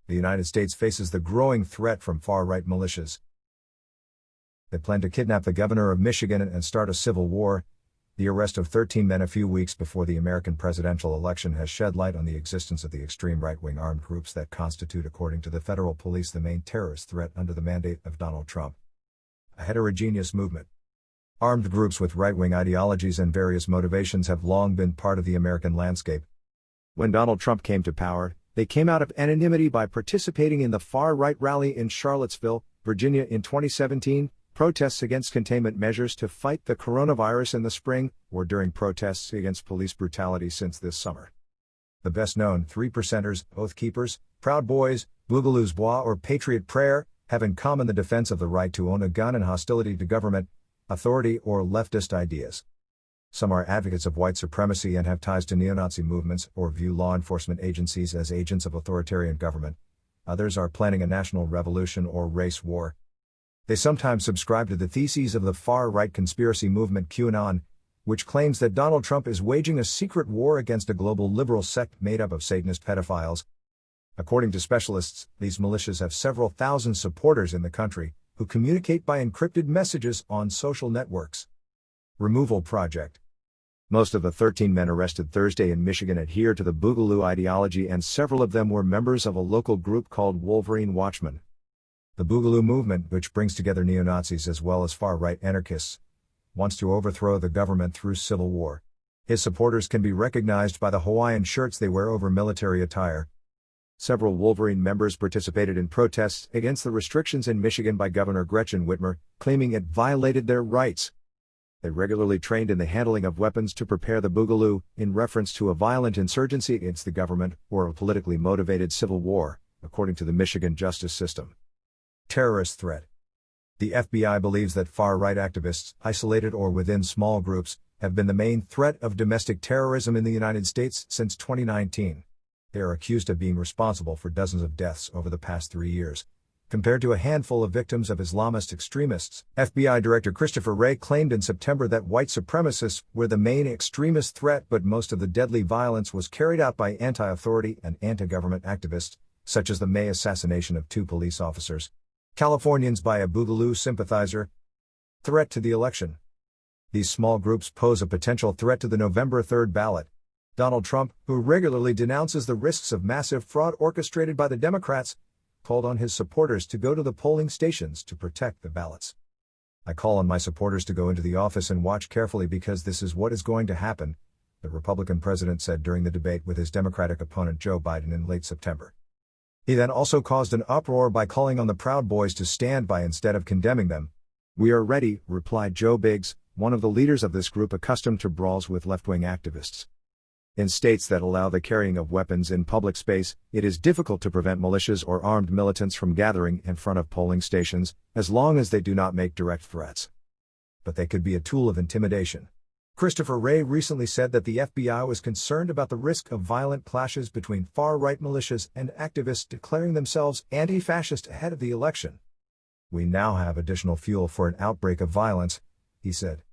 The United States faces the growing threat from far-right militias. They plan to kidnap the governor of Michigan and start a civil war. The arrest of 13 men a few weeks before the American presidential election has shed light on the existence of the extreme right-wing armed groups that constitute, according to the federal police, the main terrorist threat under the mandate of Donald Trump. A heterogeneous movement. Armed groups with right-wing ideologies and various motivations have long been part of the American landscape. When Donald Trump came to power, they came out of anonymity by participating in the far-right rally in Charlottesville, Virginia in 2017, protests against containment measures to fight the coronavirus in the spring, or during protests against police brutality since this summer. The best-known 3%ers, Oath Keepers, Proud Boys, Boogaloo's Bois or Patriot Prayer, have in common the defense of the right to own a gun and hostility to government, authority or leftist ideas. Some are advocates of white supremacy and have ties to neo-Nazi movements or view law enforcement agencies as agents of authoritarian government. Others are planning a national revolution or race war. They sometimes subscribe to the theses of the far-right conspiracy movement QAnon, which claims that Donald Trump is waging a secret war against a global liberal sect made up of Satanist pedophiles. According to specialists, these militias have several thousand supporters in the country, who communicate by encrypted messages on social networks. Removal Project. Most of the 13 men arrested Thursday in Michigan adhere to the Boogaloo ideology, and several of them were members of a local group called Wolverine Watchmen. The Boogaloo movement, which brings together neo-Nazis as well as far-right anarchists, wants to overthrow the government through civil war. His supporters can be recognized by the Hawaiian shirts they wear over military attire. Several Wolverine members participated in protests against the restrictions in Michigan by Governor Gretchen Whitmer, claiming it violated their rights. They regularly trained in the handling of weapons to prepare the Boogaloo, in reference to a violent insurgency against the government or a politically motivated civil war, according to the Michigan justice system. Terrorist threat. The FBI believes that far-right activists, isolated or within small groups, have been the main threat of domestic terrorism in the United States since 2019. They are accused of being responsible for dozens of deaths over the past 3 years, compared to a handful of victims of Islamist extremists. FBI Director Christopher Wray claimed in September that white supremacists were the main extremist threat, but most of the deadly violence was carried out by anti-authority and anti-government activists, such as the May assassination of 2 police officers. Californians by a Boogaloo sympathizer. Threat to the election. These small groups pose a potential threat to the November 3rd ballot. Donald Trump, who regularly denounces the risks of massive fraud orchestrated by the Democrats, called on his supporters to go to the polling stations to protect the ballots. "I call on my supporters to go into the office and watch carefully because this is what is going to happen," the Republican president said during the debate with his Democratic opponent Joe Biden in late September. He then also caused an uproar by calling on the Proud Boys to stand by instead of condemning them. "We are ready," replied Joe Biggs, one of the leaders of this group accustomed to brawls with left-wing activists. In states that allow the carrying of weapons in public space, it is difficult to prevent militias or armed militants from gathering in front of polling stations, as long as they do not make direct threats. But they could be a tool of intimidation. Christopher Wray recently said that the FBI was concerned about the risk of violent clashes between far-right militias and activists declaring themselves anti-fascist ahead of the election. "We now have additional fuel for an outbreak of violence," he said.